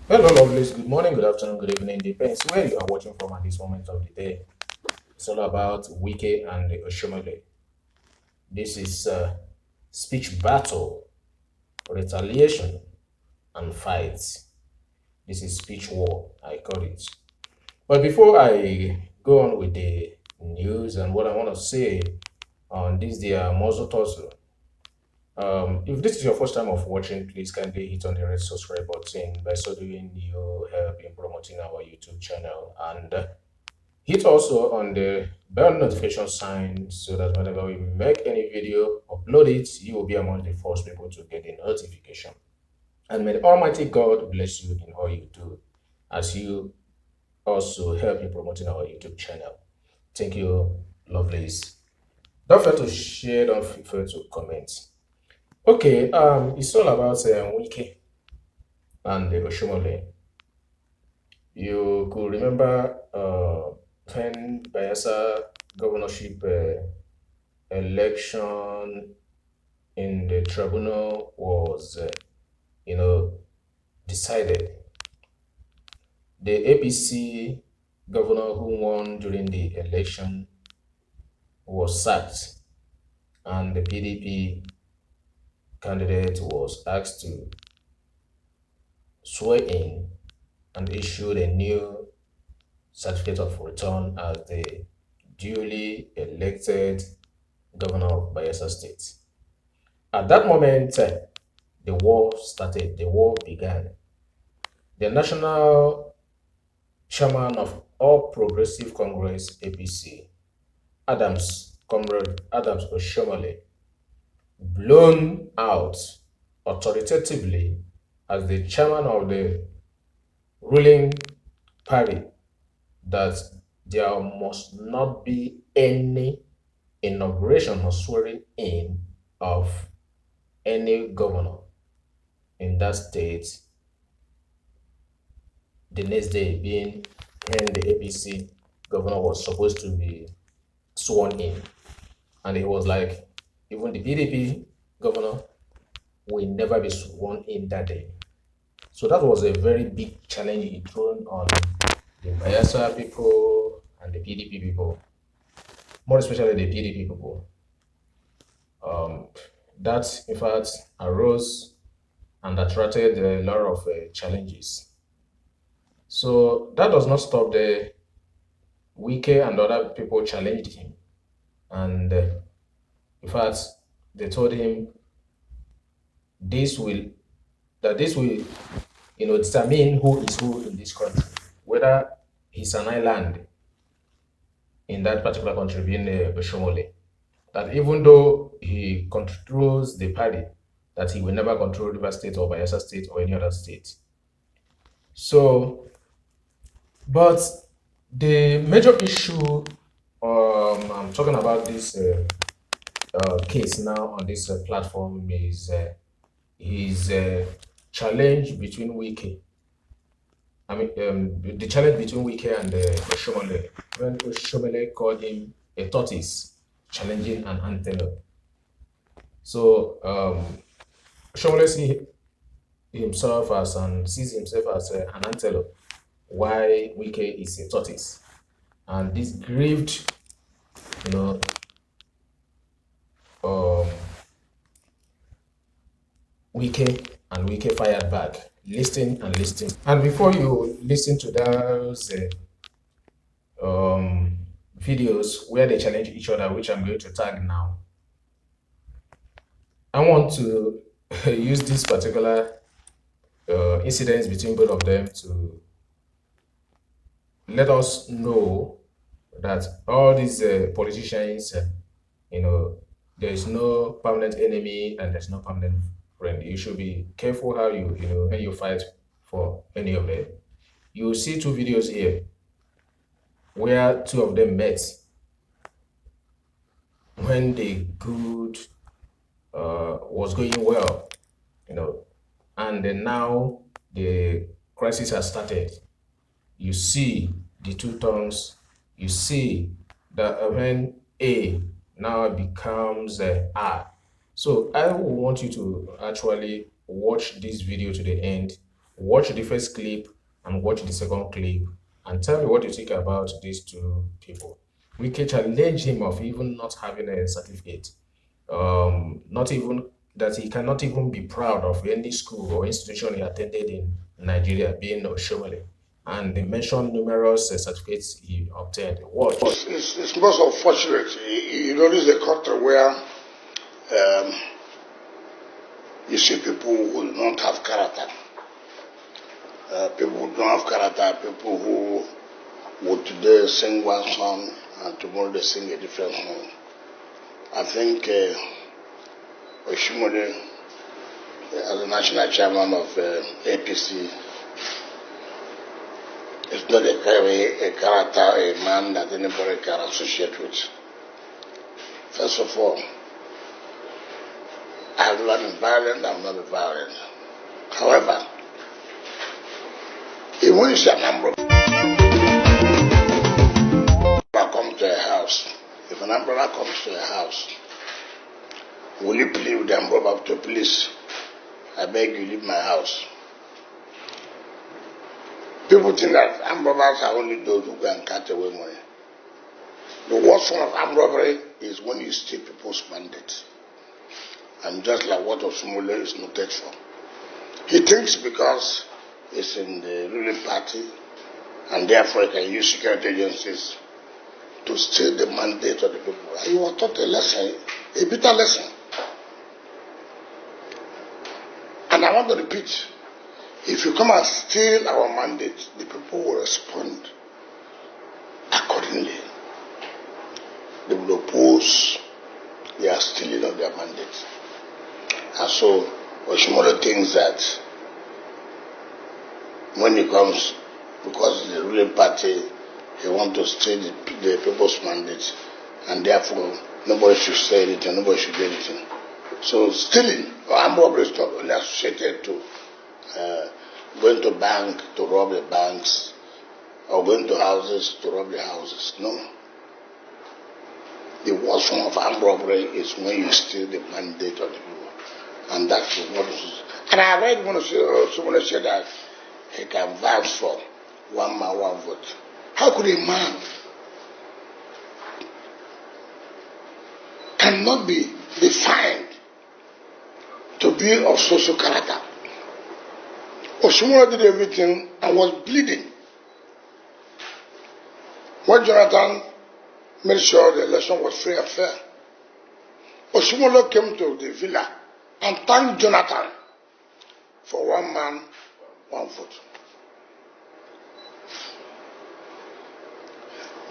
Hello, lovelies. Good morning, good afternoon, good evening. Depends where you are watching from at this moment of the day. It's all about Wike and the Oshomhole. This is speech battle, retaliation, and fights. This is speech war, I call it. But before I go on with the news and what I want to say on this their Mozo Tussle, if this is your first time of watching, please kindly hit on the red subscribe button. By so doing, you help in promoting our YouTube channel and hit also on the bell notification sign so that whenever we make any video, upload it, you will be among the first people to get the notification. And may the Almighty God bless you in all you do as you also help in promoting our YouTube channel. Thank you, lovelies. Don't forget to share, don't forget to comment. Okay, it's all about Wiki and the Oshomhole. You could remember when Bayelsa governorship election in the tribunal was, you know, decided. The APC governor who won during the election was sacked, and the PDP candidate was asked to swear in and issued a new certificate of return as the duly elected governor of Bayelsa State. At that moment, the war started, the war began. The national chairman of All Progressive Congress APC, Comrade Adams Oshomhole, blown out authoritatively as the chairman of the ruling party that there must not be any inauguration or swearing in of any governor in that state the next day being when the APC governor was supposed to be sworn in. And he was like, even the PDP governor will never be sworn in that day. So that was a very big challenge he thrown on the Bayelsa people and the PDP people, more especially the PDP people. Um, that, in fact, arose and attracted a lot of challenges. So that does not stop the Wike and other people challenged him. And in fact, they told him this will this will determine who is who in this country, whether he's an island in that particular country being Oshomhole. That even though he controls the party, that he will never control River State or Bayelsa State or any other state. So, but the major issue I'm talking about this case now on this platform is his challenge between Wike. I mean, the challenge between Wike and Oshomhole, when Oshomhole called him a tortoise challenging an antelope. So Oshomhole sees himself as an antelope, while Wike is a tortoise, and this grieved, you know, um, Wike, and Wike fired back, listening and listening. And before you listen to those videos where they challenge each other, which I'm going to tag now, I want to use this particular incidents between both of them to let us know that all these politicians, there is no permanent enemy and there's no permanent friend. You should be careful how when you fight for any of them. You will see two videos here where two of them met when the good was going well, and then now the crisis has started. You see the two tongues. You see that when A now becomes R. So I want you to actually watch this video to the end Watch the first clip and watch the second clip and tell me what you think about these two people. Wike challenged him of even not having a certificate, not even that he cannot even be proud of any school or institution he attended in Nigeria, being Oshomhole. And they mentioned numerous certificates he obtained. Watch. It's most unfortunate. You know, this is a country where you see people who don't have character. People who don't have character, people who would today sing one song and tomorrow they sing a different song. I think Oshomhole, as the national chairman of APC, is not a character, a man that anybody can associate with. First of all, I have never been violent, I will not be violent. However, even when you see a number of come to a house, if an umbrella comes to a house, will you plead with the umbrella to police? I beg you, leave my house. People think that armed robbers are only those who go and cut away money. The worst form of armed robbery is when you steal people's mandate. And just like what Oshomhole is noted for. He thinks because he's in the ruling party and therefore he can use security agencies to steal the mandate of the people. He was taught a lesson, a bitter lesson. And I want to repeat, if you come and steal our mandate, the people will respond accordingly. They will oppose their stealing of their mandate. And so Oshomhole thinks that when he comes, because the ruling party, he wants to steal the people's mandate, and therefore nobody should say anything, nobody should do anything. So stealing or armed robbery is not only associated to going to bank to rob the banks or going to houses to rob the houses. No. The worst form of armed robbery is when you steal the mandate of the people. And that's what it is. And I read when someone said that he can vouch for one man, one vote. How could a man cannot be defined to be of social character? Oshomhole did everything and was bleeding. When Jonathan made sure the election was free and fair, Oshomhole came to the villa and thanked Jonathan for one man, one vote.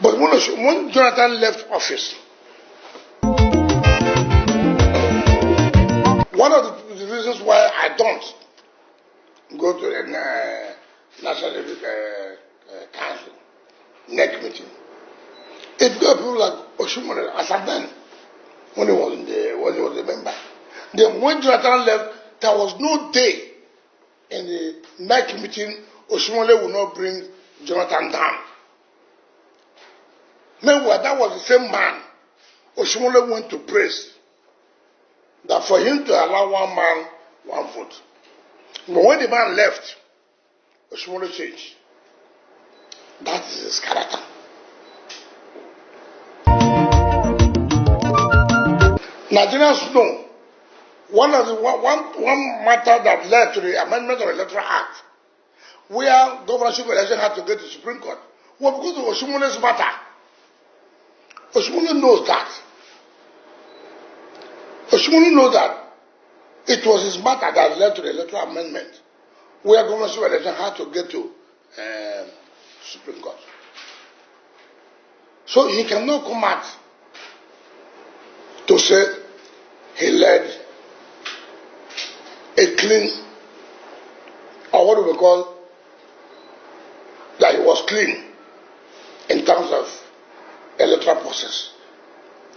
But when Jonathan left office, one of the reasons why I don't go to the National Council NEC meeting, it's because people like Oshomhole, as at then, when he was a member. Then when Jonathan left, there was no day in the NEC meeting Oshomhole would not bring Jonathan down. Meanwhile, that was the same man Oshomhole went to praise, that for him to allow one man, one vote. But when the man left, Oshomhole changed. That is his character. Nigerians know one matter that led to the amendment of the Electoral Act, where governorship election had to go to the Supreme Court, was because of Oshomhole's matter. Oshomhole knows that. Oshomhole knows that it was his matter that led to the electoral amendment, where governorship election had to get to Supreme Court. So he cannot come out to say he led a clean, or what do we call, that he was clean in terms of electoral process.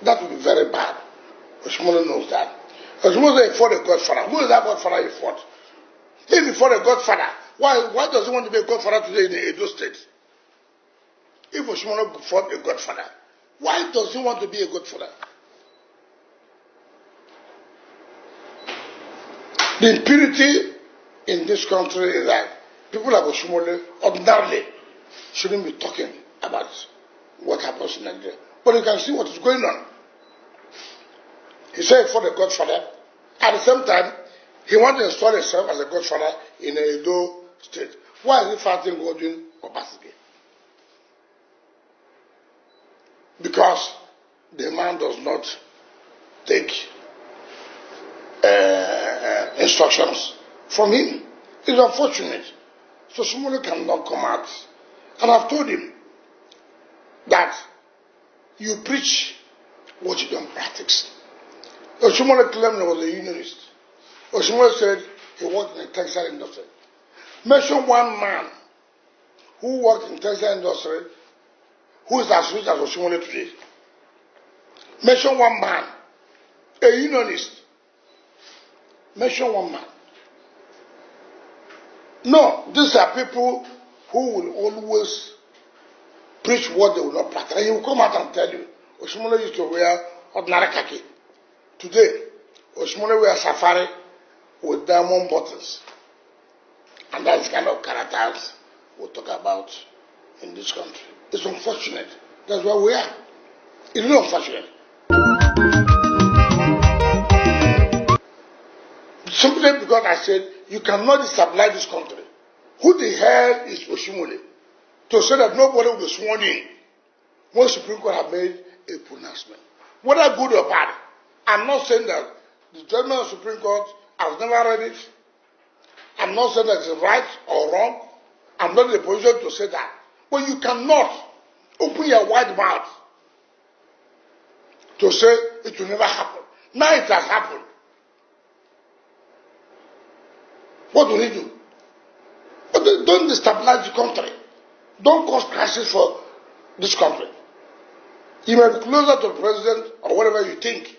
That would be very bad. Oshomhole knows that. Oshomhole fought a godfather. Who is that godfather he fought? If he fought a godfather, why does he want to be a godfather today in the Edo State? If Oshomhole fought a godfather, why does he want to be a godfather? The impurity in this country is that People like Oshomhole ordinarily shouldn't be talking about what happens in Nigeria. But you can see what is going on. He said for the Godfather. At the same time, he wants to install himself as a Godfather in a Edo state. Why is he fighting Godwin Obaseki? Because the man does not take instructions from him. It's unfortunate. So Oshomhole cannot come out. And I've told him that you preach what you don't practice. Oshomhole claimed he was a unionist. Oshomhole said he worked in the textile industry. Mention one man who worked in the textile industry who is as rich as Oshomhole today. Mention one man, a unionist. Mention one man. No, these are people who will always preach what they will not practice. And he will come out and tell you, Oshomhole used to wear ordinary khaki. Today, Oshomhole wears safari with diamond buttons. And that's the kind of characters we'll talk about in this country. It's unfortunate. That's where we are. It's really unfortunate. Simply because I said you cannot destabilize this country. Who the hell is Oshomhole to say that nobody will be sworn in when the Supreme Court have made a pronouncement? Whether good or bad, I'm not saying that the judgment of the Supreme Court, I've never read it. I'm not saying that it's right or wrong. I'm not in a position to say that. But you cannot open your wide mouth to say it will never happen. Now it has happened. What will he do? But don't destabilize the country. Don't cause crisis for this country. You may be closer to the president or whatever you think.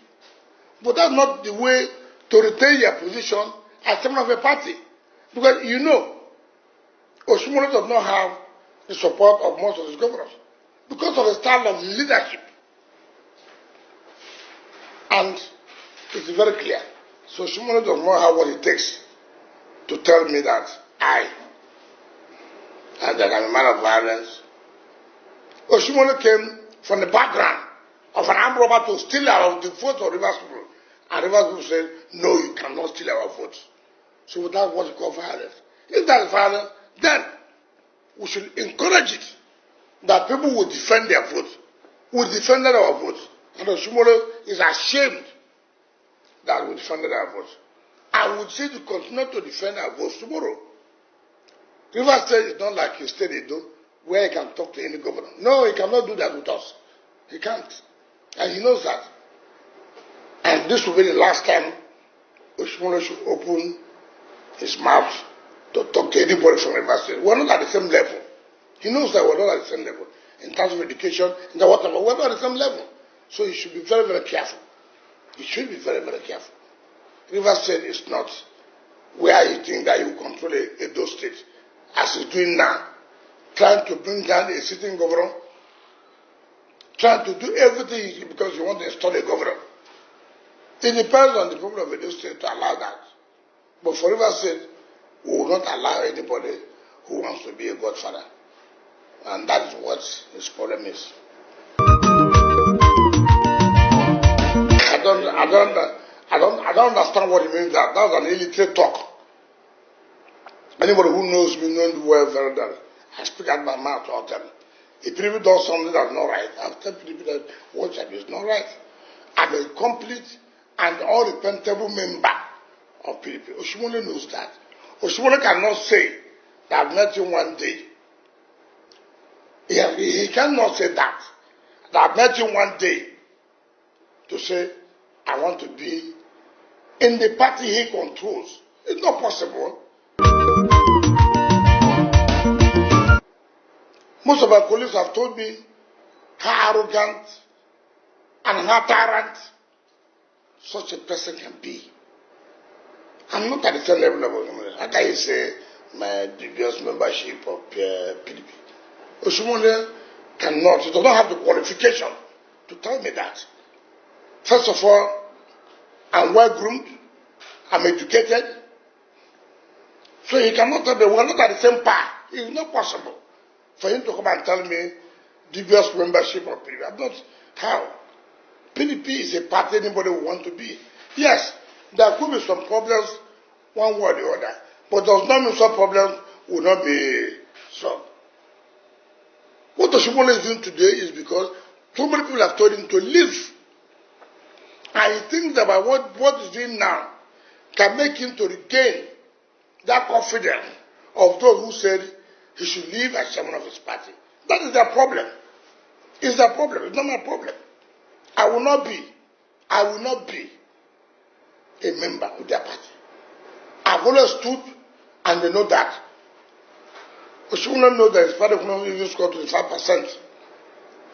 But that's not the way to retain your position as chairman of a party. Because you know, Oshomhole does not have the support of most of his governors because of the style of leadership. And it's very clear. So Oshomhole does not have what it takes to tell me that that I'm a man of violence. Oshomhole came from the background of an armed robber to steal our the votes of Rivers people. And Rivers people said, no, you cannot steal our votes. So that's what we call violence. If that is violence, then we should encourage it. That people will defend their votes. We defended our votes. And Oshomhole is ashamed that we defended our votes. And we say to continue to defend our votes tomorrow. Rivers State is not like a state Edo where he can talk to any governor. No, he cannot do that with us. He can't. And he knows that. And this will be the last time Oshomhole should open his mouth to talk to anybody from Rivers State. We're not at the same level. He knows that we're not at the same level. In terms of education, in the whatever, we're not at the same level. So he should be very, very careful. He should be very, very careful. Rivers State is not where you think that you control Edo State, as he's doing now, trying to bring down a sitting governor, trying to do everything because you want to install a governor. It depends on the people of Edo State to allow that. But for Rivers State, we will not allow anybody who wants to be a godfather. And that is what his problem is. I don't understand what he means that. That's an illiterate talk. Anybody who knows me knows the word very well. I speak out my mouth all the time. If people do something that's not right, I've told people that what I do is not right. I'm a complete and unrepentable member of PDP. Oshomhole knows that. Oshomhole cannot say that I've met him one day. He cannot say that. That I've met him one day to say, I want to be in the party he controls. It's not possible. Most of my colleagues have told me how arrogant and how tyrant such a person can be. I'm not at the same level of Oshomhole. How can you say my dubious membership of PDP? Oshomhole cannot, he does not have the qualification to tell me that. First of all, I'm well groomed, I'm educated. So he cannot tell me we're not at the same path. It's not possible for him to come and tell me dubious membership of PDP. I'm not how. PDP is a party anybody would want to be. Yes, there could be some problems one way or the other, but does not mean some problems will not be solved. What Oshomhole is doing today is because so many people have told him to leave. And he thinks that by what he's doing now can make him to regain that confidence of those who said he should leave as chairman of his party. That is their problem. It's their problem. It's not my problem. I will not be a member of their party. I've always stood, and they know that. Oshomhole knows that his party will not even score 25%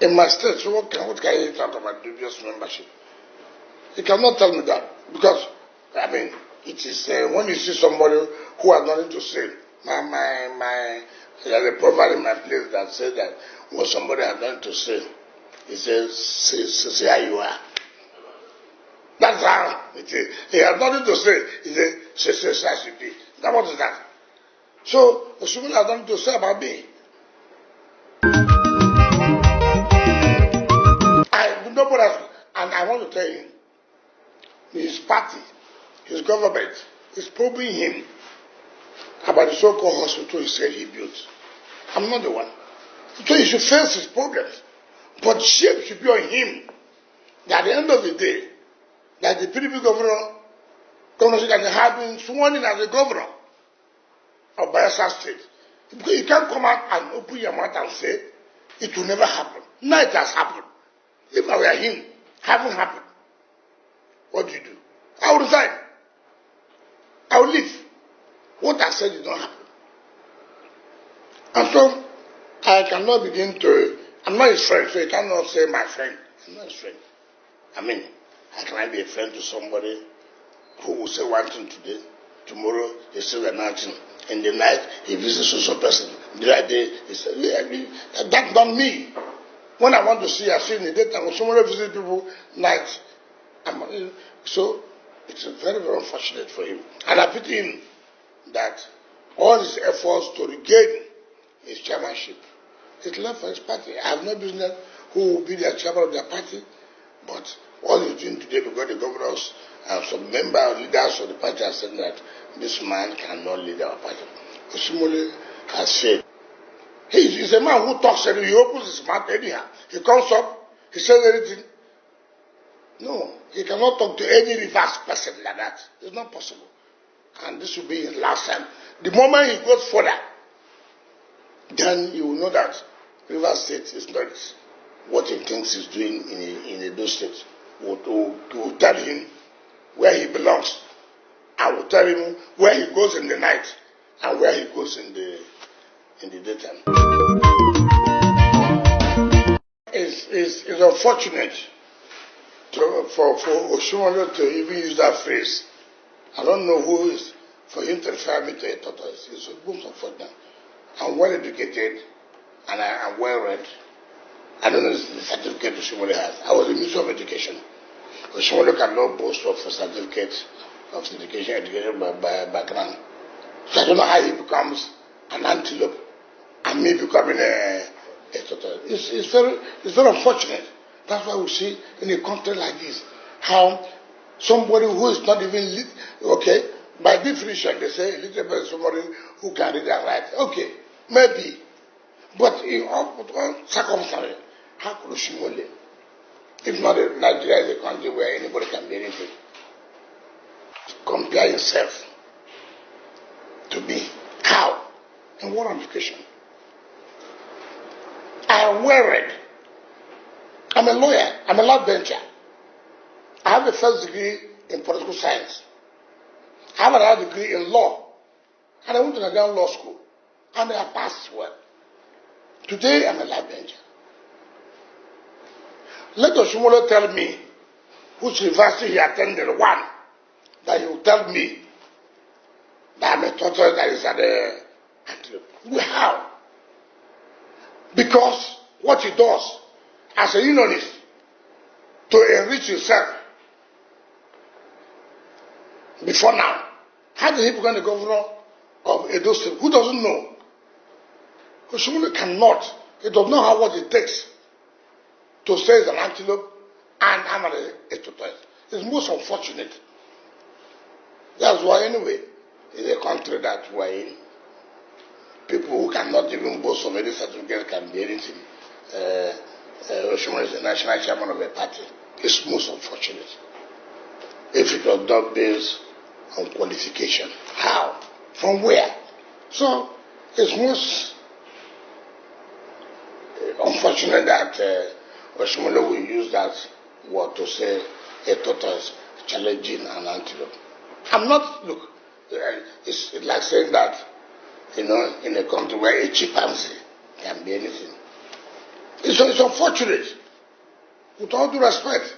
in my state. So what can he talk about dubious membership? He cannot tell me that because, I mean, it is when you see somebody who has nothing to say. There's a proverb in my place that says that when somebody has nothing to say, he says, say how you are. That's how it is. He has nothing to say. He says, say as you be. Now what is that? So, Oshomhole has nothing to say about me. Nobody has, and I want to tell you, his party, his government is probing him about the so-called hospital he said he built. I'm not the one. So he should face his problems. But shame should be on him that at the end of the day, that the PDP governorship can have been sworn in as the governor of Bayelsa State. Because you can't come out and open your mouth and say it will never happen. Now it has happened. If I were him, haven't happened. What do you do? I will resign. I will leave. What I said did not happen. And so I cannot begin to. I'm not his friend, so he cannot say my friend. I'm not his friend. I mean, how can I be a friend to somebody who will say one thing today, tomorrow he says another thing, in the night he visits a social person, the other day he says, that's not me. When I want to see, I see in the daytime. When somebody visits people night, so it's very, very unfortunate for him. And I pity him that all his efforts to regain his chairmanship is left for his party. I have no business who will be the chairman of their party, but all he's doing today, because the governors and some member or leaders of the party are saying that this man cannot lead our party. Oshomhole has said. He's a man who talks and he opens his mouth anyhow. He comes up, he says anything. No, he cannot talk to any reverse person like that. It's not possible. And this will be his last time. The moment he goes further, then you will know that Rivers State is not what he thinks he's doing in Edo State. We will tell him where he belongs. I will tell him where he goes in the night and where he goes in the daytime. It's unfortunate for Oshomhole to even use that phrase. I don't know who is for him to refer me to a tortoise. It's most unfortunate. I'm well educated and I'm well read. I don't know the certificate Oshomhole has. I was in Ministry of Education. Oshomhole cannot boast of a certificate of education educated by background. So I don't know how he becomes an antelope and me becoming a tortoise. It's very unfortunate. That's why we see in a country like this how somebody who is not even okay, by definition they say illiterate is somebody who can read and write. Okay, maybe, but in all circumstances, how could Oshomhole, if not Nigeria is a country where anybody can be anything, compare himself to me? How? In what application? I am well read. I'm a lawyer. I'm a law bencher. I have a first degree in political science. I have another degree in law. And I went to Nigerian law school. And I passed well. Today I'm a law bencher. Let Oshomhole tell me which university he attended, one, that he will tell me that I'm a tortoise that is at the how? Because what he does as a unionist to enrich himself before now, how did he become the governor of Edo State. Who doesn't know? Oshomhole cannot. He does not have what it takes to say it's an antelope and I'm a tortoise. It's most unfortunate. That's why anyway, in a country that we're in, people who cannot even boast of any certificate can be anything. Oshomhole is the national chairman of a party. It's most unfortunate. If it was not based on qualification, how? From where? So it's most unfortunate that Oshomhole will use that word to say a tortoise challenging an antelope. I'm not, look, it's like saying that, in a country where a chimpanzee can be anything. It's unfortunate. With all due respect,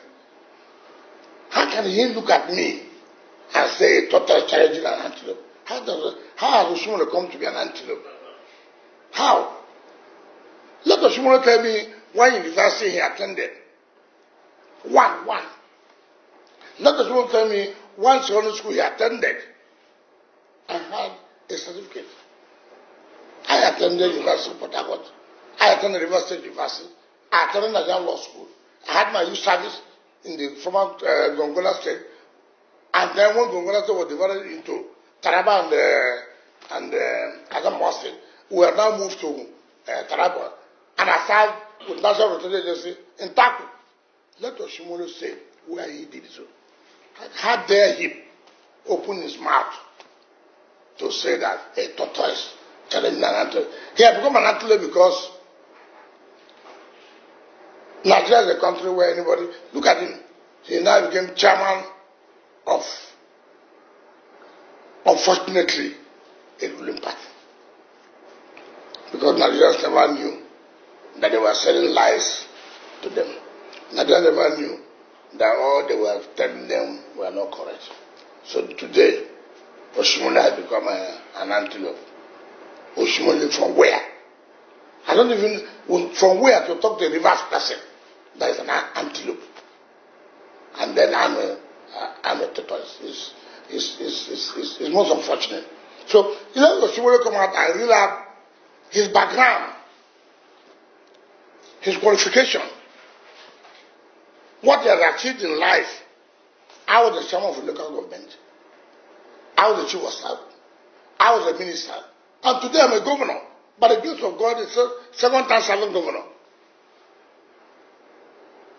how can he look at me and say a tortoise challenging an antelope? How has Oshomhole come to be an antelope? How? Let Oshomhole tell me why university he attended. One. Let Oshomhole tell me one secondary school he attended and had a certificate. I attended University of Port Harcourt. I attended River State University. I attended Nigerian Law School. I had my youth service in the former Gongola State. And then when Gongola State was divided into Taraba and Adamawa State, we are now moved to Taraba. And I served with National Rotary Agency in Taku. Let Oshomhole say where he did so. How dare he open his mouth to say that a tortoise challenging an antelope? He had become an antelope because Nigeria is a country where anybody, look at him, he now became chairman of, unfortunately, a ruling party. Because Nigerians never knew that they were selling lies to them. Nigerians never knew that all they were telling them were not correct. So today, Oshomhole has become an antelope. Oshomhole from where? I don't even, from where to talk to a reverse person that is an antelope. And then I'm a tortoise. It's most unfortunate. So, Oshomhole come out and realize his background, his qualification, what he has achieved in life. I was the chairman of the local government. I was the chief of staff. I was a minister. And today I'm a governor. By the grace of God, it's a second-time serving governor.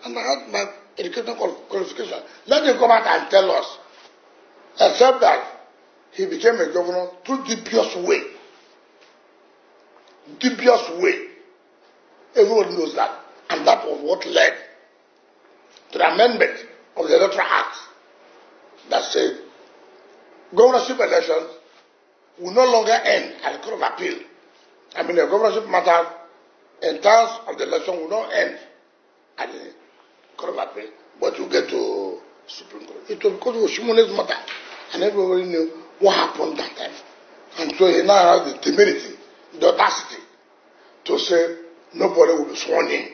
And I had my educational qualification. Let him come out and tell us, except that he became a governor through dubious way. Dubious way. Everyone knows that. And that was what led to the amendment of the Electoral Act that said governorship elections will no longer end at the Court of Appeal. I mean, the governorship matter in terms of the election will not end at the Court of Appeal, but you get to Supreme Court. It was because of Oshomhole's matter, and everybody knew what happened that time. And so he now has the temerity, the audacity to say nobody will be sworn in.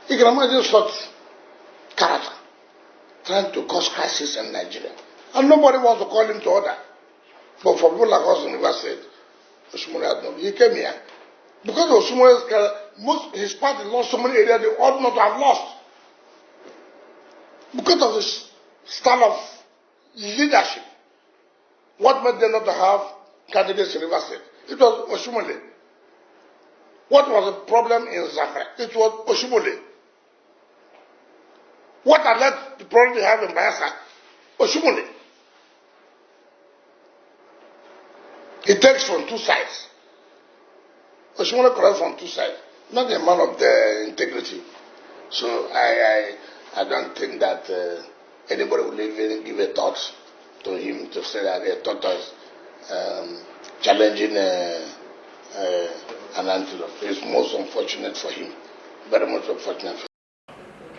You can imagine such character trying to cause crisis in Nigeria. And nobody wants to call him to order. But for people like us in River State, Oshomhole had no. He came here. Because of Oshomhole's his party lost so many areas they ought not to have lost. Because of his style of leadership. What made them not to have candidates in River State? It was Oshomhole. What was the problem in Zamfara? It was Oshomhole. What had led the problem they have in Bayelsa? Oshomhole. He takes from two sides. Oshomhole corrects from two sides. Not a man of the integrity. So I don't think that anybody will even give a thought to him to say that a tortoise challenging an antelope. It's most unfortunate for him. Very much unfortunate for him.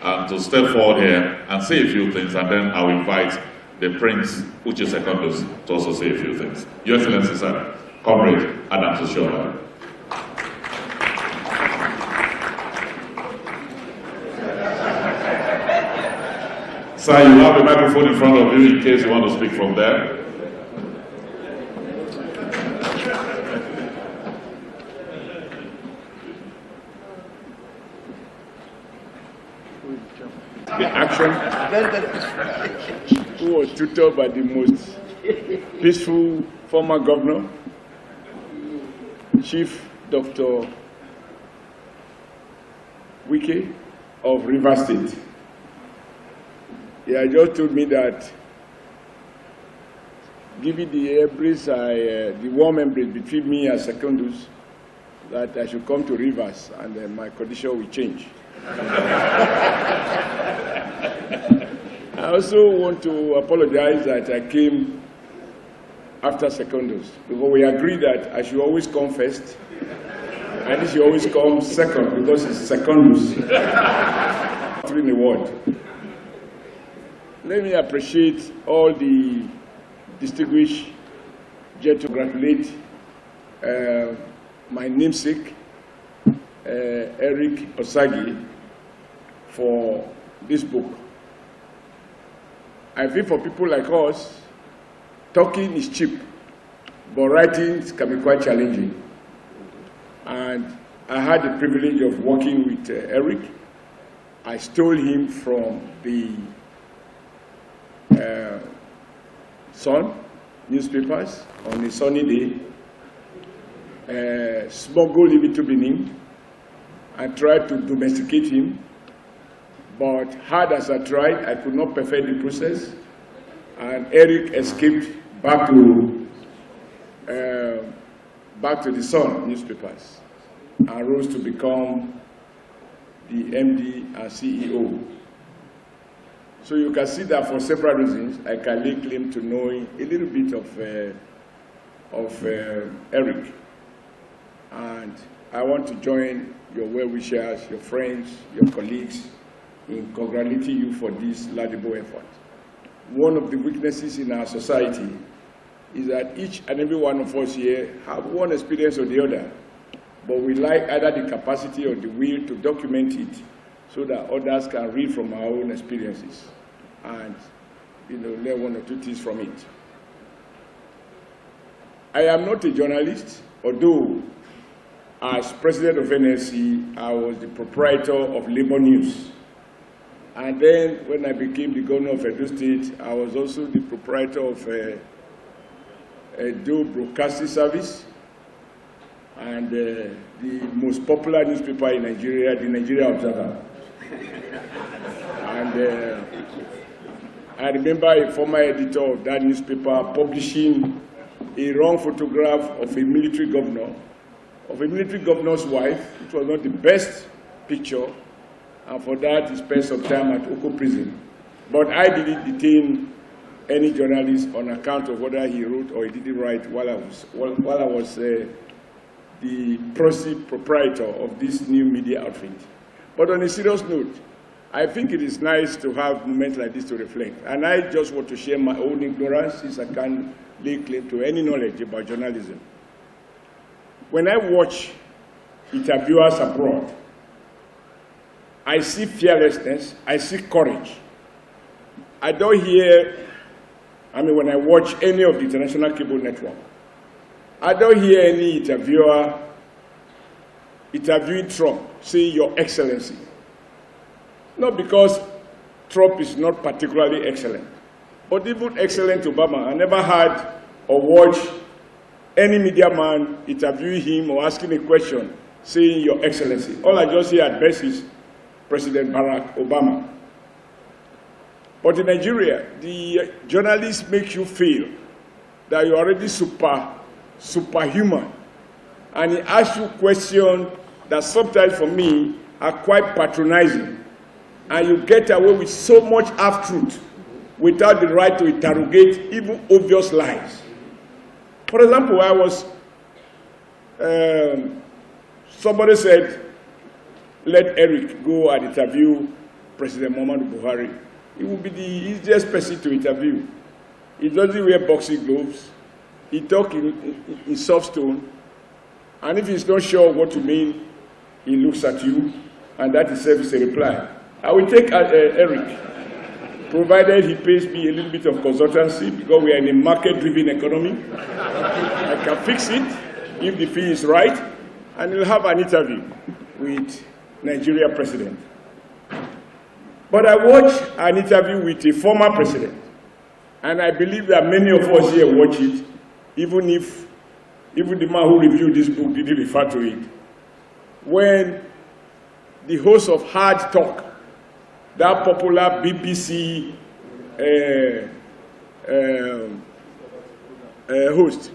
And to step forward here and say a few things, and then I'll invite the Prince, Uche Secondus, to also say a few things. Your Excellency, sir, Comrade Adam Oshomhole. Sir, you have a microphone in front of you in case you want to speak from there. election, who was tutored by the most peaceful former governor, Chief Dr. Wike of Rivers State. He had just told me that, given the embrace, the warm embrace between me and Secondus, that I should come to Rivers and then my condition will change. I also want to apologize that I came after Secondus, because we agreed that I should always come first, and he should always come second, because it's Secondus in the world. Let me appreciate all the distinguished jet to congratulate my namesake, Eric Osagi, for this book. I feel for people like us, talking is cheap, but writing can be quite challenging. And I had the privilege of working with Eric. I stole him from the Sun newspapers on a sunny day, smuggled him into Benin, and tried to domesticate him. But hard as I tried, I could not perfect the process, and Eric escaped back to the Sun newspapers and rose to become the MD and CEO. So you can see that for several reasons, I can lay claim to knowing a little bit of Eric. And I want to join your well-wishers, your friends, your colleagues in congratulating you for this laudable effort. One of the weaknesses in our society is that each and every one of us here have one experience or the other, but we lack either the capacity or the will to document it so that others can read from our own experiences and learn one or two things from it. I am not a journalist, although as president of NSC, I was the proprietor of Labor News. And then when I became the governor of Edo State, I was also the proprietor of Edo Broadcasting Service and the most popular newspaper in Nigeria, the Nigeria Observer. And I remember a former editor of that newspaper publishing a wrong photograph of a military governor, of a military governor's wife. It was not the best picture, and for that he spent some time at Oko prison. But I didn't detain any journalist on account of whether he wrote or he didn't write while I was the proprietor of this new media outfit. But on a serious note, I think it is nice to have moments like this to reflect. And I just want to share my own ignorance, since I can't lay claim to any knowledge about journalism. When I watch interviewers abroad, I see fearlessness, I see courage. I don't hear, when I watch any of the international cable network, I don't hear any interviewer interviewing Trump saying, "Your Excellency." Not because Trump is not particularly excellent, but even excellent Obama. I never heard or watched any media man interviewing him or asking a question saying, "Your Excellency." All I just hear at best is President Barack Obama. But in Nigeria, the journalists make you feel that you're already superhuman. And he asks you questions that sometimes for me are quite patronizing. And you get away with so much half-truth without the right to interrogate even obvious lies. For example, somebody said, let Eric go and interview President Muhammadu Buhari. He will be the easiest person to interview. He doesn't wear boxing gloves. He talks in soft tone. And if he's not sure what you mean, he looks at you, and that itself is a reply. I will take Eric, provided he pays me a little bit of consultancy, because we are in a market-driven economy. I can fix it if the fee is right, and he'll have an interview with Nigeria president. But I watched an interview with a former president, and I believe that many of us here watch it, even the man who reviewed this book didn't refer to it, when the host of Hard Talk, that popular BBC host,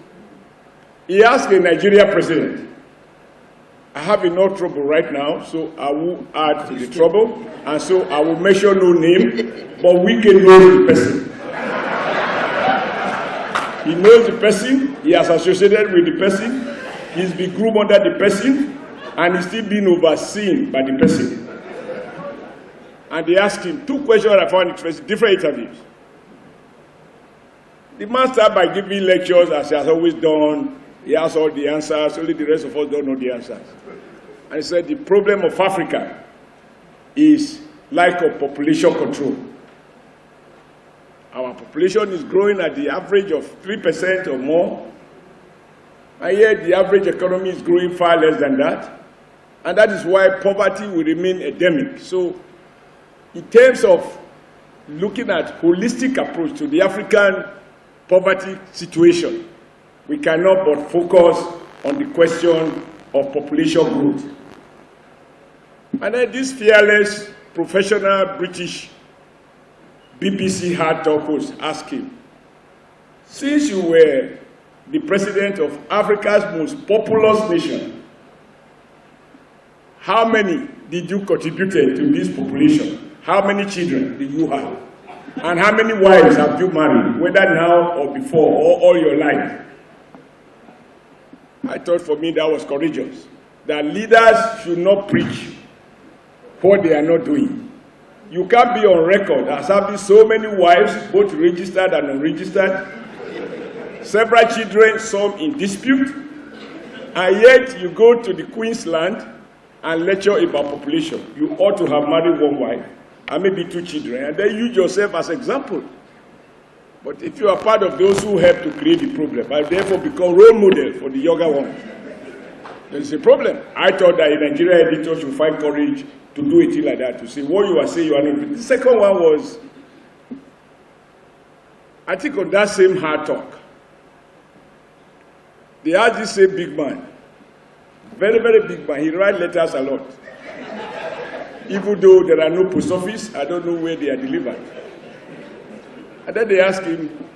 he asked a Nigeria president, I have enough trouble right now, so I will add to the trouble, and so I will mention no name, but we can know the person. He knows the person, he has associated with the person, he's been groomed under the person, and he's still being overseen by the person. And they asked him 2 questions that I found interesting, different interviews. The man started by giving lectures as he has always done. He has all the answers, only the rest of us don't know the answers. And he said the problem of Africa is lack of population control. Our population is growing at the average of 3% or more, and yet the average economy is growing far less than that. And that is why poverty will remain endemic. So in terms of looking at holistic approach to the African poverty situation, we cannot but focus on the question of population growth. And then this fearless, professional British BBC Hard Talk host asked him, since you were the president of Africa's most populous nation, how many did you contribute to this population? How many children did you have? And how many wives have you married, whether now or before, or all your life? I thought for me that was courageous, that leaders should not preach what they are not doing. You can't be on record as having so many wives, both registered and unregistered, several children, some in dispute, and yet you go to the Queensland and lecture about population. You ought to have married 1 wife and maybe 2 children, and then use yourself as example. But if you are part of those who help to create the problem, and therefore become role model for the younger ones, there is a problem. I thought that a Nigerian editor should find courage to do a thing like that, to say what you are saying you are not. The second one was, I think on that same Hard Talk, they had this same big man, very, very big man. He writes letters a lot. Even though there are no post office, I don't know where they are delivered. And then they asked him,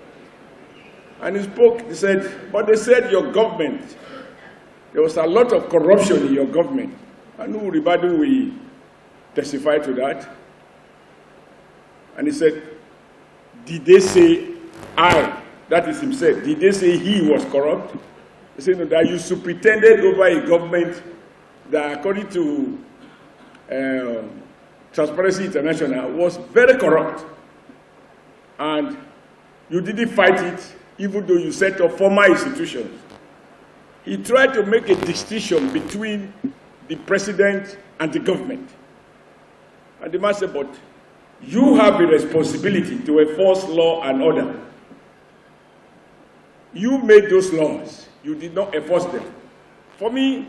and he spoke, he said, but they said your government, there was a lot of corruption in your government. And everybody will testify to that. And he said, did they say I, that is himself, did they say he was corrupt? He said, no, that you superintended over a government that, according to Transparency International, was very corrupt. And you didn't fight it, even though you set up former institutions. He tried to make a distinction between the president and the government. And the man said, but you have a responsibility to enforce law and order. You made those laws. You did not enforce them. For me,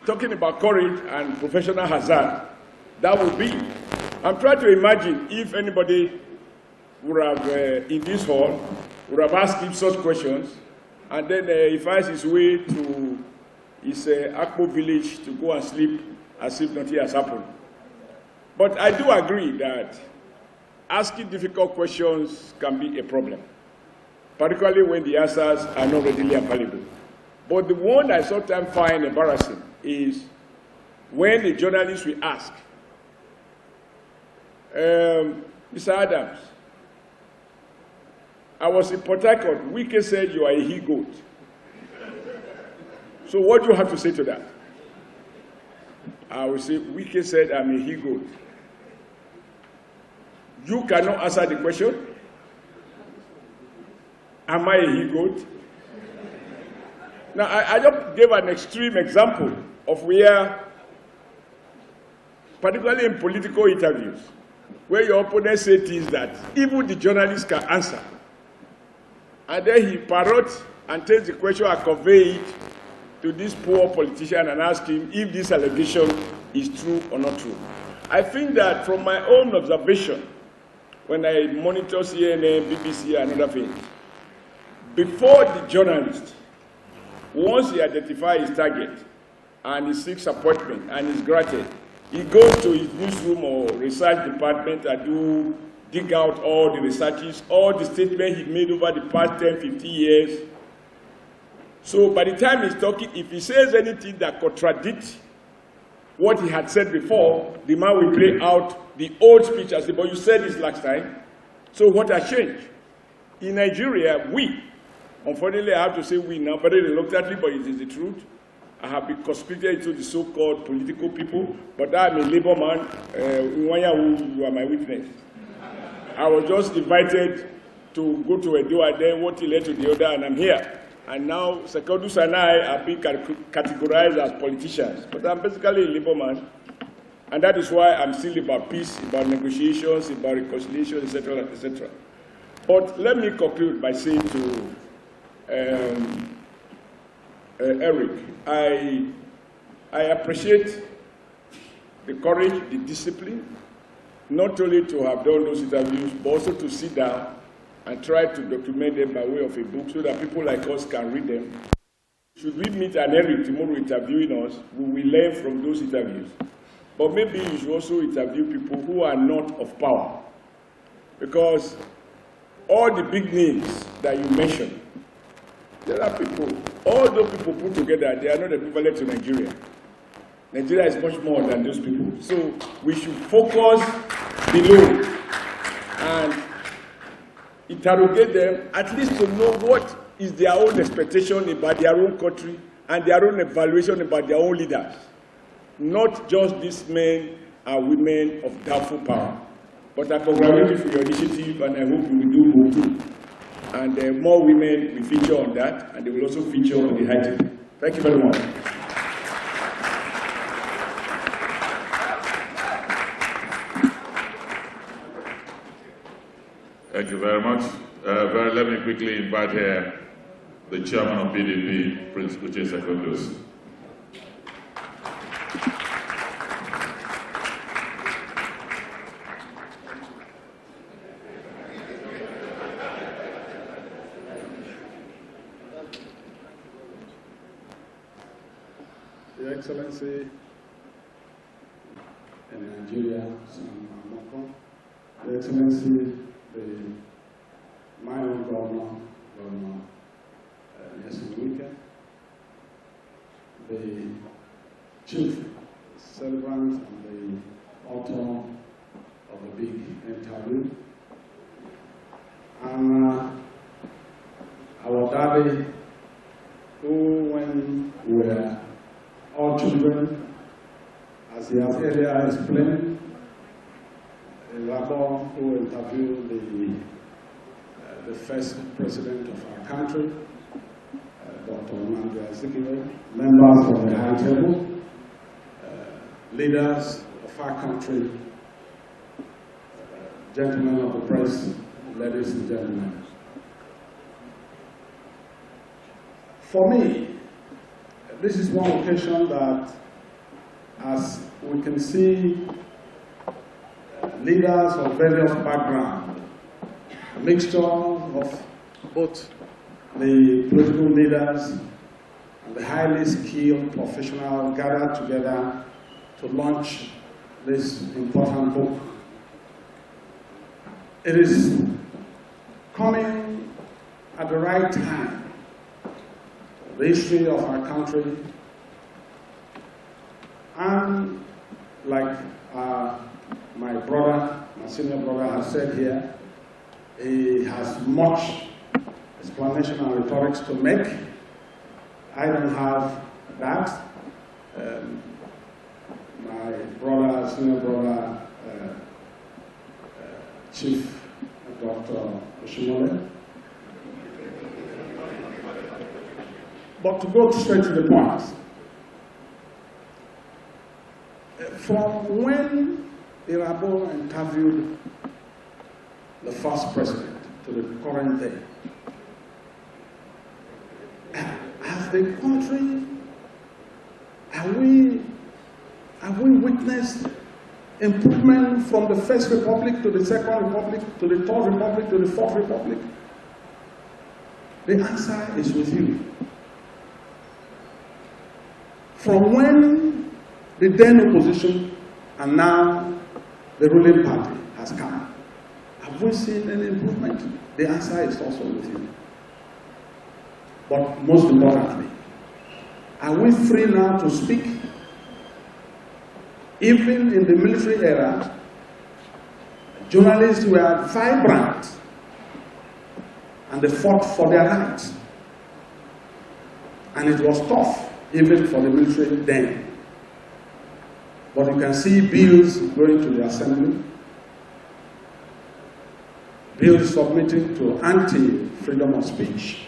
talking about courage and professional hazard, that would be, I'm trying to imagine if anybody would have, in this hall, would have asked him such questions, and then he finds his way to his Akpo village to go and sleep as if nothing has happened. But I do agree that asking difficult questions can be a problem, particularly when the answers are not readily available. But the one I sometimes find embarrassing is when the journalist will ask, Mr. Adams, I was in Port Harcourt. Wike said you are a he-goat. So what do you have to say to that? I will say, Wike said I'm a he-goat. You cannot answer the question. Am I a he-goat? Now, I just gave an extreme example of where, particularly in political interviews, where your opponent says things that even the journalist can answer. And then he parrots and takes the question and conveys it to this poor politician and asks him if this allegation is true or not true. I think that from my own observation, when I monitor CNN, BBC, and other things, before the journalist, once he identifies his target and he seeks appointment and is granted, he goes to his newsroom or research department and dig out all the researches, all the statements he made over the past 10, 15 years. So by the time he's talking, if he says anything that contradicts what he had said before, the man will play out the old speech and say, but you said this last time, so what has changed? In Nigeria, unfortunately I have to say we now, very reluctantly, but it is the truth, I have been conscripted into the so-called political people, but I'm a labor man, you are my witness. I was just invited to go to Edo and then one thing led to the other, and I'm here. And now Secondus and I are being categorized as politicians, but I'm basically a labor man, and that is why I'm still about peace, about negotiations, about reconciliation, etc., etc. But let me conclude by saying to Eric, I appreciate the courage, the discipline, not only to have done those interviews, but also to sit down and try to document them by way of a book so that people like us can read them. Should we meet an Eric tomorrow interviewing us, we will learn from those interviews. But maybe you should also interview people who are not of power. Because all the big names that you mentioned, there are people, all those people put together, they are not equivalent to Nigeria. Nigeria is much more than those people. So we should focus below and interrogate them, at least to know what is their own expectation about their own country and their own evaluation about their own leaders. Not just these men and women of doubtful power. But I congratulate you for your initiative, and I hope you will do more too. And more women will feature on that, and they will also feature on the high table. Thank you very much. Thank you very much. Let me quickly invite here the chairman of PDP, Prince Uche Secondus. Your Excellency, in Nigeria, Your Excellency, my own governor, Wike, the chief celebrant and the author of the big interview, and our daddy, who when we were all children, as he has earlier explained, a rabbi who interviewed the first president of our country, Dr. Honorably, members of the high table, leaders of our country, gentlemen of the press, ladies and gentlemen. For me, this is one occasion that, as we can see, leaders of various backgrounds, a mixture of both the political leaders and the highly skilled professionals gathered together to launch this important book. It is coming at the right time. The history of our country, and like my brother, my senior brother has said here, he has much explanation and rhetorics to make. I don't have that. My brother, senior brother, Chief Dr. Oshomhole. But to go straight to the point, from when Irabo interviewed the first president to the current day, as the country, have we witnessed improvement from the First Republic to the Second Republic, to the Third Republic, to the Fourth Republic? The answer is with you. From when the then opposition and now the ruling party has come, have we seen any improvement? The answer is also with you. But most importantly, are we free now to speak? Even in the military era, journalists were vibrant and they fought for their rights. And it was tough, even for the military then. But you can see bills going to the assembly, bills submitting to anti-freedom of speech.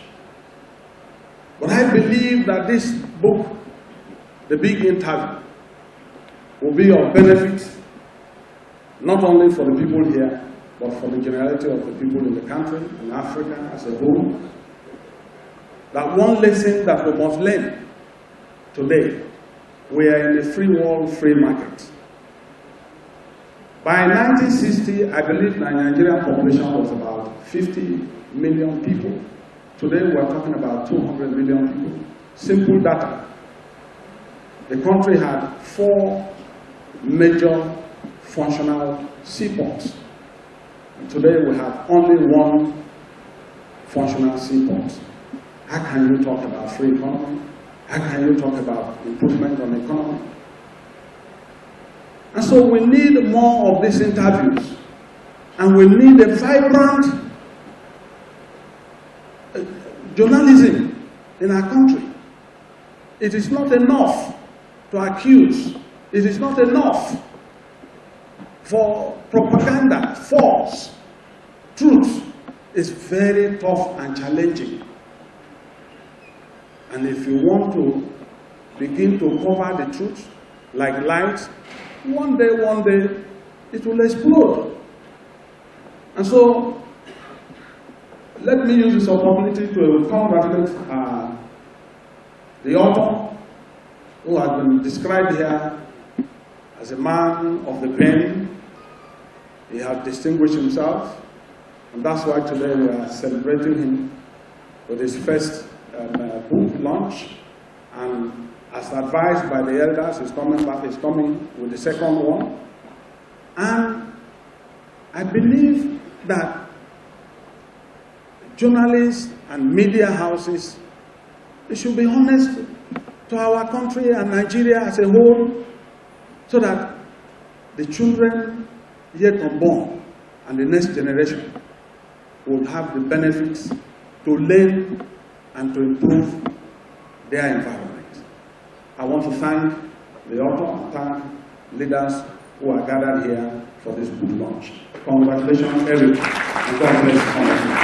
But I believe that this book, The Big Interview, will be of benefit not only for the people here, but for the generality of the people in the country, in Africa as a whole. That one lesson that we must learn today, we are in a free world, free market. By 1960, I believe the Nigerian population was about 50 million people. Today we are talking about 200 million people. Simple data. The country had 4 major functional seaports. And today we have only 1 functional seaport. How can you talk about free economy? How can you talk about improvement on the economy? And so we need more of these interviews. And we need a vibrant journalism in our country. It is not enough to accuse. It is not enough for propaganda, false. Truth is very tough and challenging. And if you want to begin to cover the truth like light, one day, it will explode. And so, let me use this opportunity to congratulate the author, who has been described here as a man of the pen. He has distinguished himself, and that's why today we are celebrating him with his first book launch. And as advised by the elders, he's coming with the second one. And I believe that journalists and media houses, they should be honest to our country and Nigeria as a whole, so that the children yet unborn and the next generation will have the benefits to learn and to improve their environment. I want to thank the author and thank leaders who are gathered here for this book launch. Congratulations, Eric, and God bless all of you.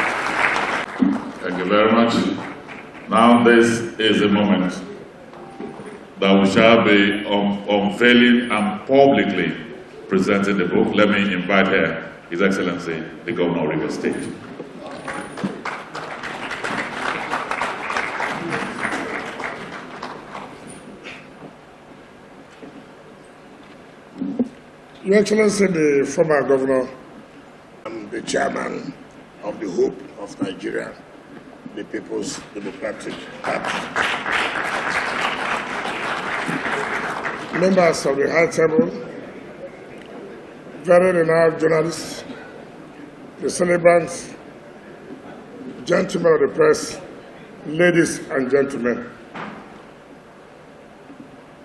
Thank you very much. Now this is a moment that we shall be unveiling and publicly presenting the book. Let me invite here His Excellency, the Governor of Rivers State. Your Excellency, the former governor, I'm the chairman of the Hope of Nigeria, the People's Democratic Party. Members of the High Table, very renowned journalists, the celebrants, gentlemen of the press, ladies and gentlemen.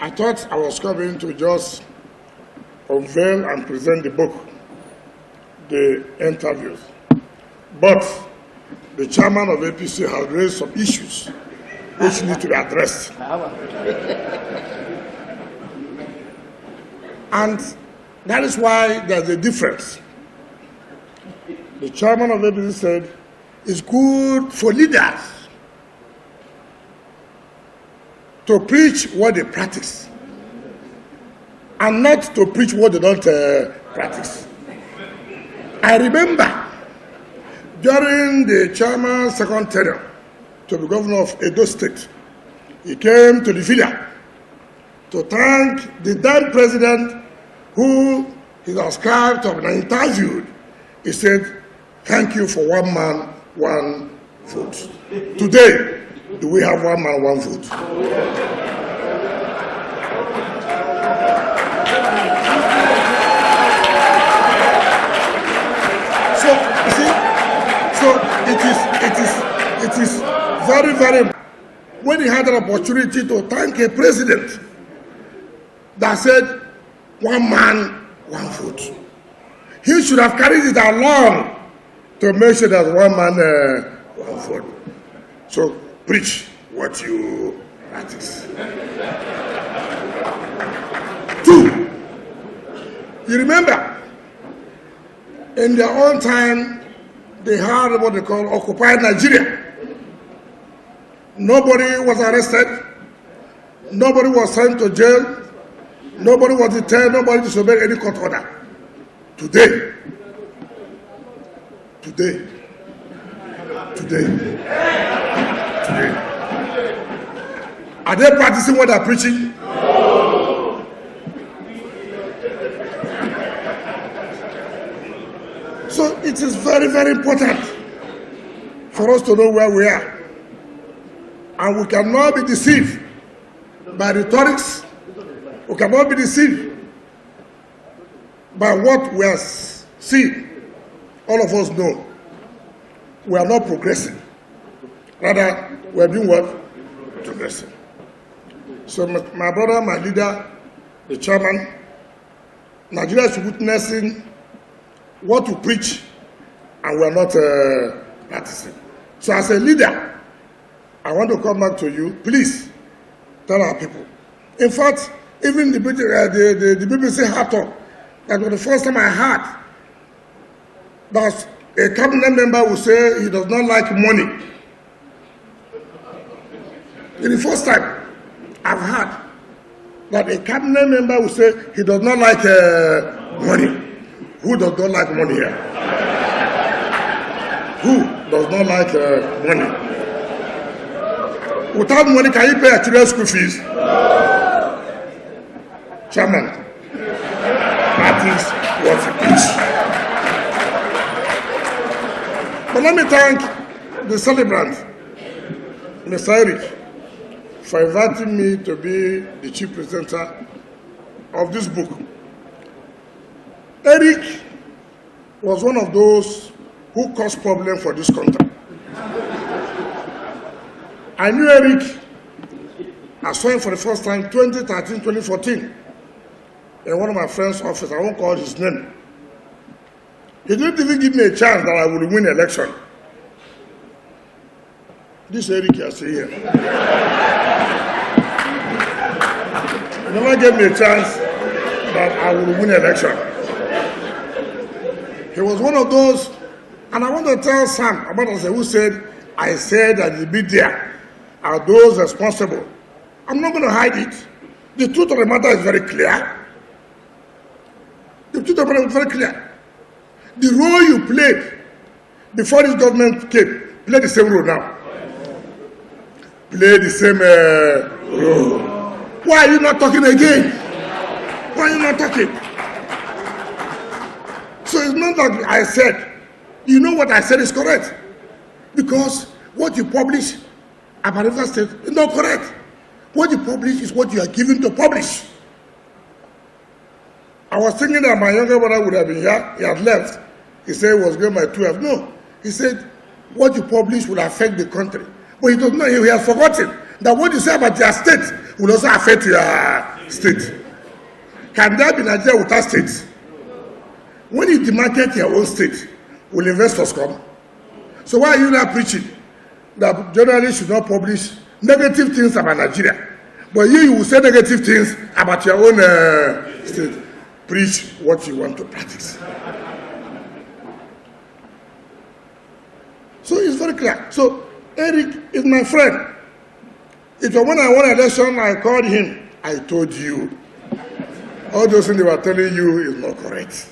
I thought I was coming to just unveil and present the book, the interviews. But the chairman of APC has raised some issues which need to be addressed. And that is why there's a difference. The chairman of APC said it's good for leaders to preach what they practice and not to preach what they don't practice. I remember during the chairman's second tenure to the governor of Edo State, he came to the villa to thank the then president who He's ascribed to have been interviewed. He said, thank you for one man, one vote. Today, do we have one man, one vote? So, you see, so it is very, very, when he had an opportunity to thank a president that said, one man, one vote. He should have carried it along to make sure that one man, one vote. So preach what you practice. 2, you remember, in their own time, they had what they call occupied Nigeria. Nobody was arrested. Nobody was sent to jail. Nobody was detained. Nobody disobeyed any court order. Today, are they practicing what they're preaching? No. So it is very, very important for us to know where we are. And we cannot be deceived by rhetorics. We cannot be deceived by what we are seeing. All of us know we are not progressing. Rather, we are doing what? Progressing. So my brother, my leader, the chairman, Nigeria is witnessing what to preach, and we are not practicing. So as a leader, I want to come back to you. Please tell our people. In fact, even the BBC had talk. That was the first time I heard that a cabinet member will say he does not like money. It's the first time I've heard that a cabinet member will say he does not like money. Who does not like money here? Who does not like money? Without money, can you pay a children's school fees? Chairman. That is what it is. But let me thank the celebrant, Mr. Eric, for inviting me to be the chief presenter of this book. Eric was one of those who caused problems for this country. I knew Eric, I saw him for the first time 2013, 2014. In one of my friend's office. I won't call his name. He didn't even give me a chance that I would win the election. This Eric you see here. He never gave me a chance that I would win the election. He was one of those, and I want to tell Sam about who said, I said that the media are those responsible. I'm not going to hide it. The truth of the matter is very clear. The truth of the matter is very clear. The role you played before this government came, play the same role now. Play the same role. Why are you not talking again? Why are you not talking? So it's not that I said, you know what I said is correct. Because what you publish about River State is not correct. What you publish is what you are given to publish. I was thinking that my younger brother would have been here. He had left. He said he was going by 12. No. He said what you publish will affect the country. But he does not. He has forgotten that what you say about your state will also affect your state. Can there be Nigeria without states? When you demarcate your own state, will investors come? So why are you not preaching that journalists should not publish negative things about Nigeria? But you will say negative things about your own state. Preach what you want to practice. So it's very clear. So Eric is my friend. It was when I won election, I called him. I told you. All those things they were telling you is not correct.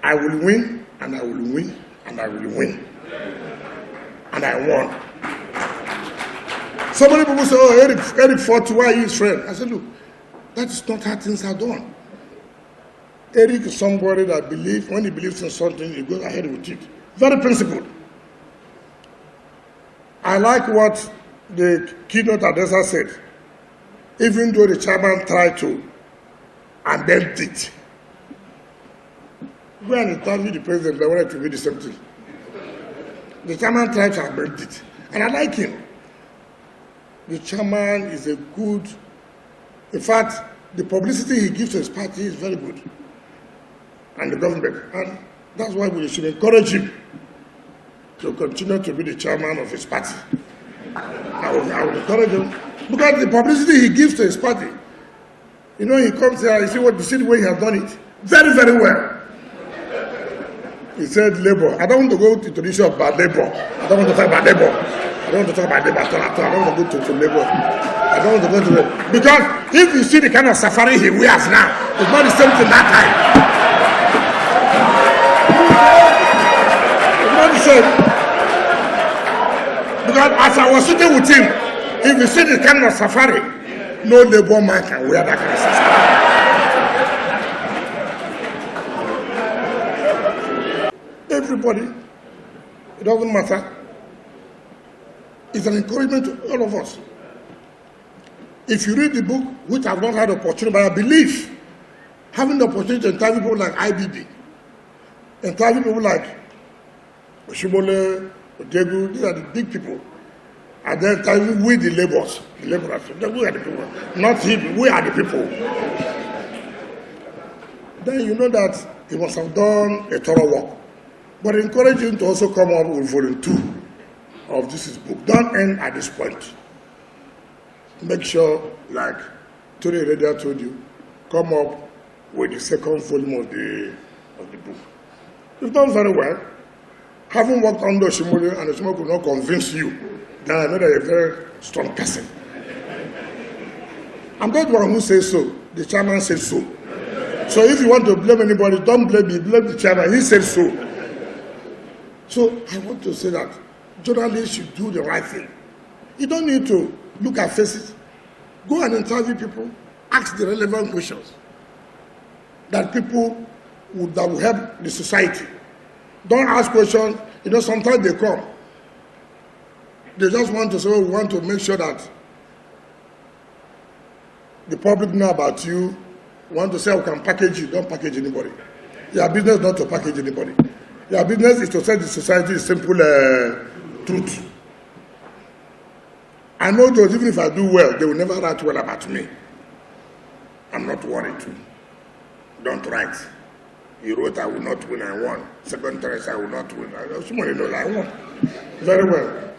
I will win, and I will win, and I will win. And I won. So many people say, oh, Eric fought, why are you his friend? I said, look, that is not how things are done. Eric is somebody that believes, when he believes in something, he goes ahead with it. Very principled. I like what the keynote addresser said. Even though the chairman tried to amend it, go and interview the president, they wanted to be the same thing. The chairman tried to amend it, and I like him. The chairman is a good, in fact, the publicity he gives to his party is very good, and the government, and that's why we should encourage him to continue to be the chairman of his party. I will encourage him, because the publicity he gives to his party, you know, he comes here, you see the way he has done it, very, very well. He said labor. I don't want to go into the issue of bad labor. I don't want to talk about labor. I don't want to talk about labor at all. I don't want to go to labor. I don't want to go to labor. Because if you see the kind of safari he wears now, it's not the same thing that time. It's not the same. Because as I was sitting with him, if you see the kind of safari, no labor man can wear that kind of safari. Everybody, it doesn't matter. It's an encouragement to all of us. If you read the book, which I've not had the opportunity, but I believe having the opportunity to interview people like IBB, interview people like Oshomhole, Odegu, these are the big people, and then interview with the laborers. We are the people, not him, we are the people. Then you know that he must have done a thorough work. But encourage him to also come up with volume 2 of this book. Don't end at this point. Make sure, like Tony Redia told you, come up with the second volume of the book. You've done very well. Having worked under Oshomhole and Oshomhole could not convince you, then I know that you're a very strong person. I'm not the one who says so. The chairman said so. So if you want to blame anybody, don't blame me, blame the chairman. He said so. So I want to say that journalists should do the right thing. You don't need to look at faces. Go and interview people, ask the relevant questions that that will help the society. Don't ask questions, you know, sometimes they come. They just want to say, oh, we want to make sure that the public know about you. We want to say, we can package you. Don't package anybody. Your business not to package anybody. Your business is to tell the society a simple truth. I know those, even if I do well, they will never write well about me. I'm not worried too. Don't write. You wrote, I will not win, I won. Second choice, I will not win. Somebody knows I won. Very well.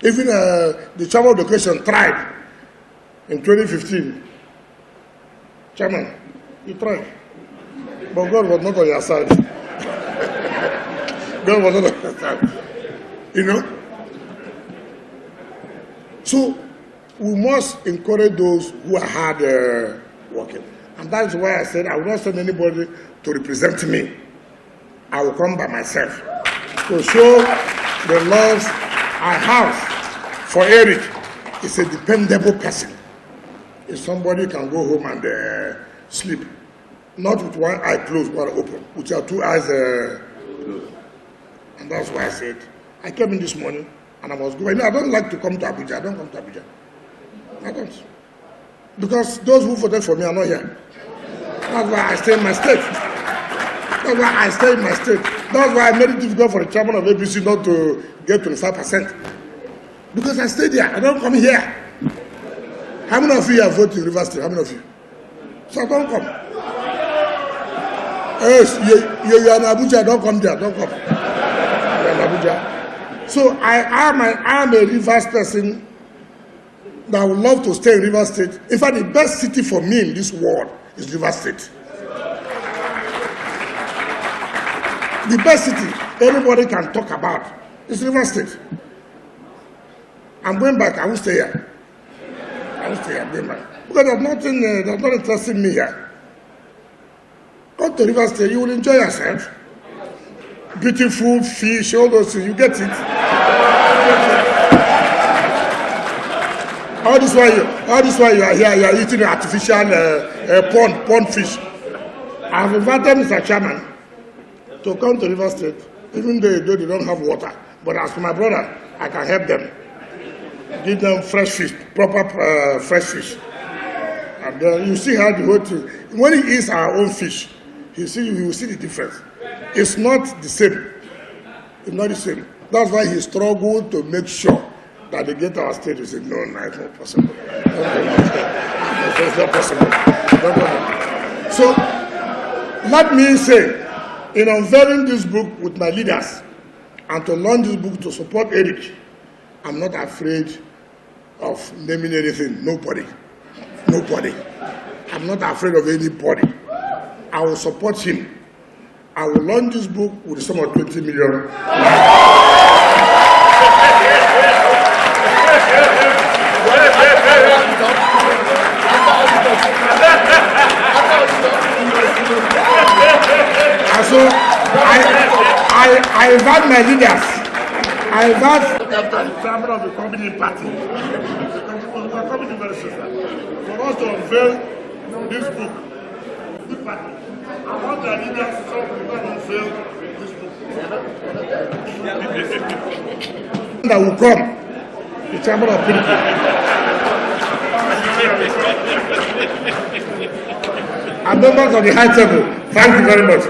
Even the Chairman of the Education tried in 2015. Chairman, he tried. But God was not on your side. God was not on your side. You know? So, we must encourage those who are hard working. And that's why I said I will not send anybody to represent me. I will come by myself to show the love I have for Eric. He's a dependable person. If somebody can go home and sleep, not with one eye closed, one open, with your two eyes closed. And that's why I said, I came in this morning and I was going. I don't like to come to Abuja. I don't come to Abuja. I don't. Because those who voted for me are not here. That's why I stay in my state. That's why I stay in my state. That's why I made it difficult for the chairman of ABC not to get 25%. Because I stayed there. I don't come here. How many of you have voted in River State? How many of you? So I don't come. Yes, you are in Abuja. Don't come there. Don't come. You are in Abuja. So I am a Rivers person that would love to stay in River State. In fact, the best city for me in this world is River State. The best city anybody can talk about is River State. I'm going back. I will stay here. I will stay here. I'm going back. Because there's not interesting me here. Come to River State, you will enjoy yourself. Beautiful fish, all those things, you get it. All this while you are here, you are eating artificial pond fish. I've invited Mr. Chairman to come to River State, even though they don't have water. But as for my brother, I can help them. Give them fresh fish, proper fresh fish. And you see how the whole thing, when he eats our own fish, he will see the difference. It's not the same. It's not the same. That's why he struggled to make sure that they get our state. He said, no, it's not possible. It's not possible. So, let me say, in unveiling this book with my leaders and to launch this book to support Eric, I'm not afraid of naming anything. Nobody. I'm not afraid of anybody. I will support him. I will launch this book with a sum of 20 million. And so I invite my leaders. I invite the chairman of the company party. We are coming to very soon, for us to unveil this book. Good party. I want the leaders to come to unveil this book. That will come, the chairman of PDP. And members of the high table, thank you very much.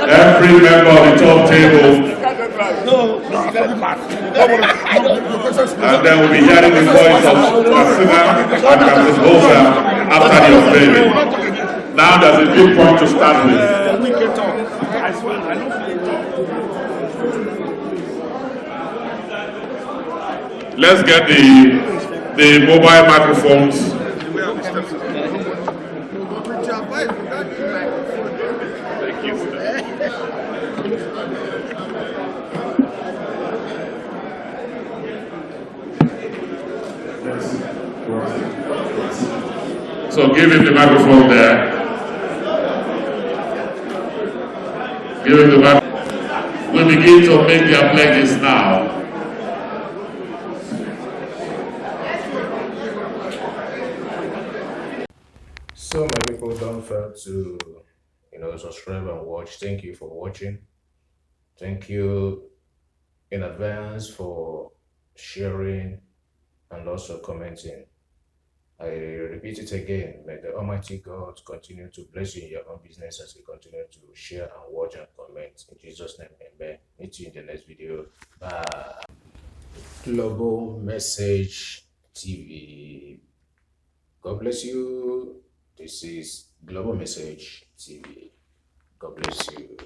Every member of the top table, and then we'll be hearing the voice of Asina and Captain Bosa after the unveiling. Now there's a big point to start with. Let's get the mobile microphones. Thank you. So give him the microphone there. Give him the microphone. We begin to make their pledges now. So my people, don't fail to subscribe and watch. Thank you for watching. Thank you in advance for sharing and also commenting. I repeat it again. May the Almighty God continue to bless you in your own business as you continue to share and watch and comment. In Jesus' name, amen. Meet you in the next video. Bye. Global Message TV. God bless you. This is Global Message TV. God bless you.